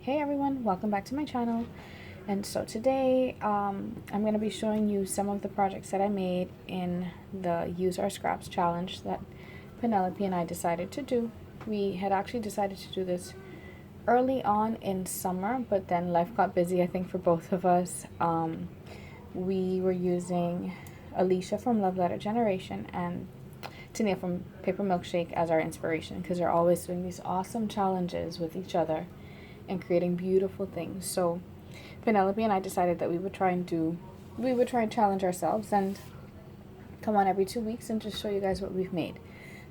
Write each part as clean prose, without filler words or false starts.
Hey everyone, welcome back to my channel. And so today I'm going to be showing you some of the projects that I made in the Use Our Scraps challenge that Penelope and I decided to do. We had actually decided to do this early on in summer, but then life got busy, I think, for both of us. We were using Alicia from Love Letter Generation and Tania from Paper Milkshake as our inspiration, because they're always doing these awesome challenges with each other and creating beautiful things. So Penelope and I decided that we would try and challenge ourselves and come on every 2 weeks and just show you guys what we've made.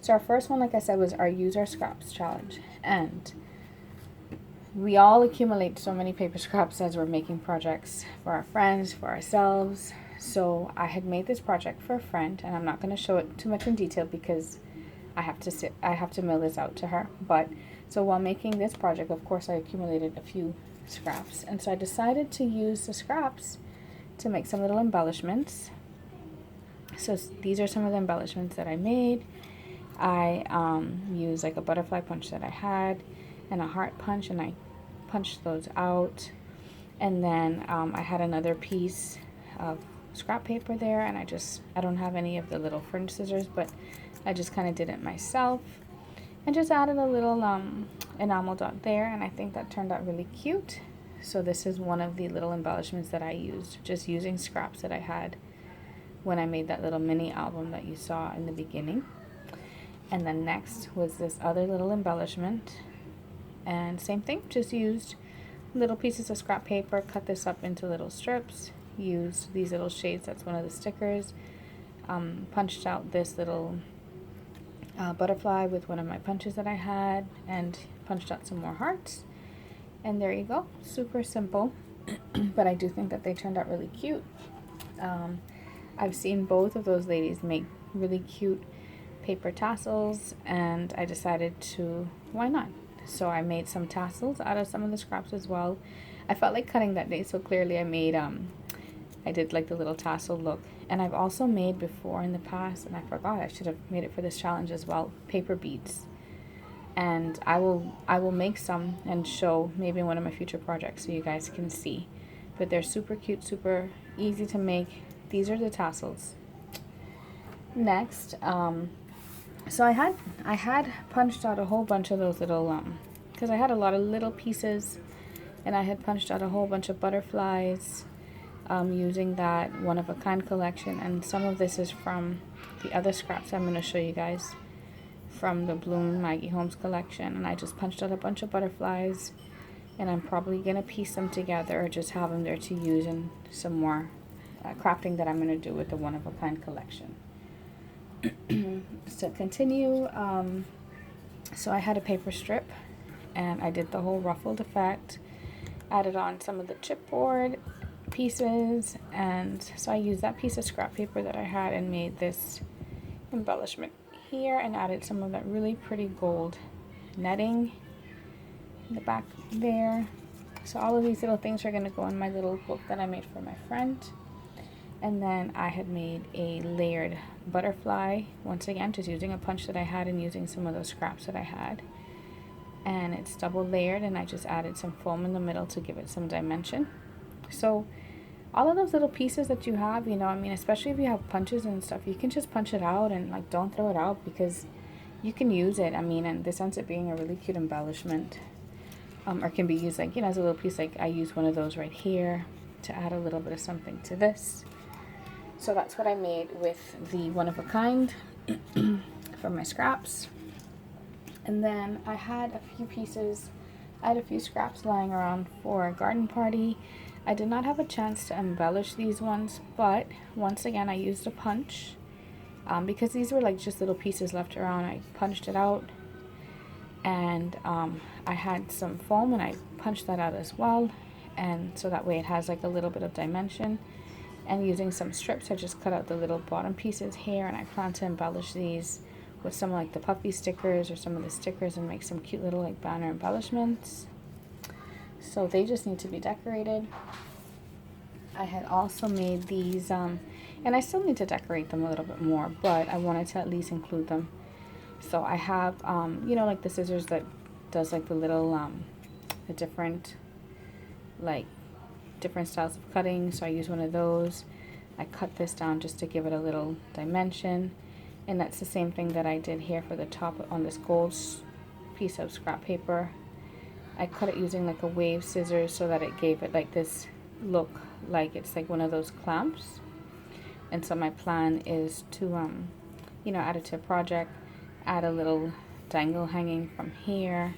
So our first one, like I said, was our Use Our Scraps challenge. And we all accumulate so many paper scraps as we're making projects for our friends, for ourselves. So I had made this project for a friend, and I'm not going to show it too much in detail because I have to mail this out to her. But so while making this project, of course, I accumulated a few scraps, and so I decided to use the scraps to make some little embellishments. So these are some of the embellishments that I made. I used like a butterfly punch that I had and a heart punch, and I punched those out. And then I had another piece of scrap paper there, and I don't have any of the little fringe scissors, but I just kind of did it myself and just added a little enamel dot there, and I think that turned out really cute. So this is one of the little embellishments that I used, just using scraps that I had when I made that little mini album that you saw in the beginning. And then next was this other little embellishment, and same thing, just used little pieces of scrap paper, cut this up into little strips, used these little shades, that's one of the stickers, punched out this little butterfly with one of my punches that I had, and punched out some more hearts. And there you go, super simple, but I do think that they turned out really cute. I've seen both of those ladies make really cute paper tassels, and I decided to, why not? So I made some tassels out of some of the scraps as well. I felt like cutting that day, so clearly I did like the little tassel look. And I've also made before in the past, and I forgot, I should have made it for this challenge as well, paper beads. And I will make some and show maybe in one of my future projects so you guys can see. But they're super cute, super easy to make. These are the tassels. Next, so I had punched out a whole bunch of those little, because I had a lot of little pieces, and I had punched out a whole bunch of butterflies using that one-of-a-kind collection. And some of this is from the other scraps I'm going to show you guys from the Bloom Maggie Holmes collection. And I just punched out a bunch of butterflies, and I'm probably going to piece them together or just have them there to use in some more crafting that I'm going to do with the one-of-a-kind collection. So continue, so I had a paper strip, and I did the whole ruffled effect, added on some of the chipboard pieces, and so I used that piece of scrap paper that I had and made this embellishment here, and added some of that really pretty gold netting in the back there. So all of these little things are going to go in my little book that I made for my friend. And then I had made a layered butterfly, once again just using a punch that I had and using some of those scraps that I had. And it's double layered, and I just added some foam in the middle to give it some dimension. So all of those little pieces that you have, especially if you have punches and stuff, you can just punch it out and like don't throw it out, because you can use it. And this ends up being a really cute embellishment, or can be used like, as a little piece. Like I use one of those right here to add a little bit of something to this. So that's what I made with the one-of-a-kind from my scraps. And then I had a few scraps lying around for a garden party. I did not have a chance to embellish these ones, but once again I used a punch, because these were like just little pieces left around. I punched it out, and I had some foam, and I punched that out as well, and so that way it has like a little bit of dimension. And using some strips, I just cut out the little bottom pieces here, and I plan to embellish these with some like the puffy stickers or some of the stickers and make some cute little like banner embellishments. So they just need to be decorated. I had also made these, and I still need to decorate them a little bit more, but I wanted to at least include them. So I have, like the scissors that does like the little, the different like different styles of cutting, so I use one of those. I cut this down just to give it a little dimension, and that's the same thing that I did here for the top on this gold piece of scrap paper. I cut it using like a wave scissors so that it gave it like this look, like it's like one of those clamps. And so my plan is to you know, add it to a project, add a little dangle hanging from here.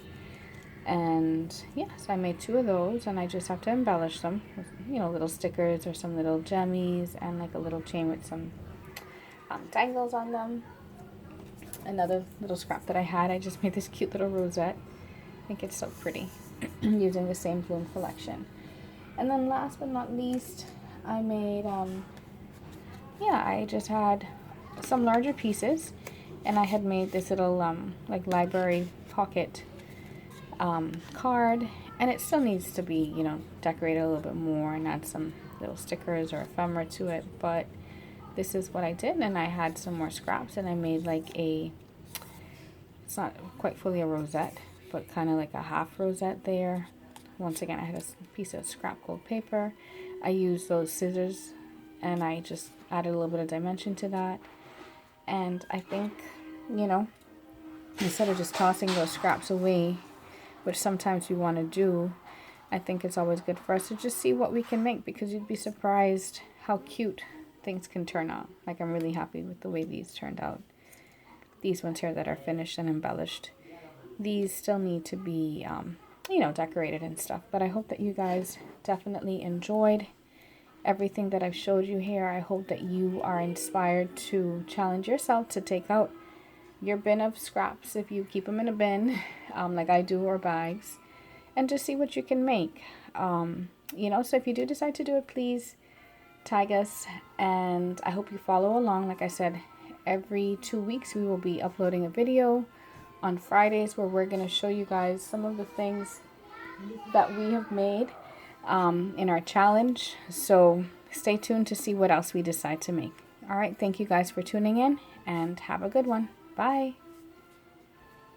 And yeah, so I made 2 of those, and I just have to embellish them with, you know, little stickers or some little jemmies and like a little chain with some dangles on them. Another little scrap that I had, I just made this cute little rosette. I think it's so pretty using the same bloom collection. And then last but not least, I made yeah, I just had some larger pieces, and I had made this little like library pocket card, and it still needs to be, you know, decorated a little bit more and add some little stickers or ephemera to it, but this is what I did. And I had some more scraps, and I made like a, it's not quite fully a rosette, but kind of like a half rosette there. Once again, I had a piece of scrap gold paper. I used those scissors, and I just added a little bit of dimension to that. And I think, you know, instead of just tossing those scraps away, which sometimes we want to do, I think it's always good for us to just see what we can make, because you'd be surprised how cute things can turn out. Like, I'm really happy with the way these turned out. These ones here that are finished and embellished, these still need to be, you know, decorated and stuff. But I hope that you guys definitely enjoyed everything that I've showed you here. I hope that you are inspired to challenge yourself to take out your bin of scraps, if you keep them in a bin, like I do, or bags, and just see what you can make. You know, so if you do decide to do it, please tag us, and I hope you follow along. Like I said, every 2 weeks we will be uploading a video on Fridays where we're going to show you guys some of the things that we have made in our challenge. So stay tuned to see what else we decide to make. All right, thank you guys for tuning in, and have a good one. Bye.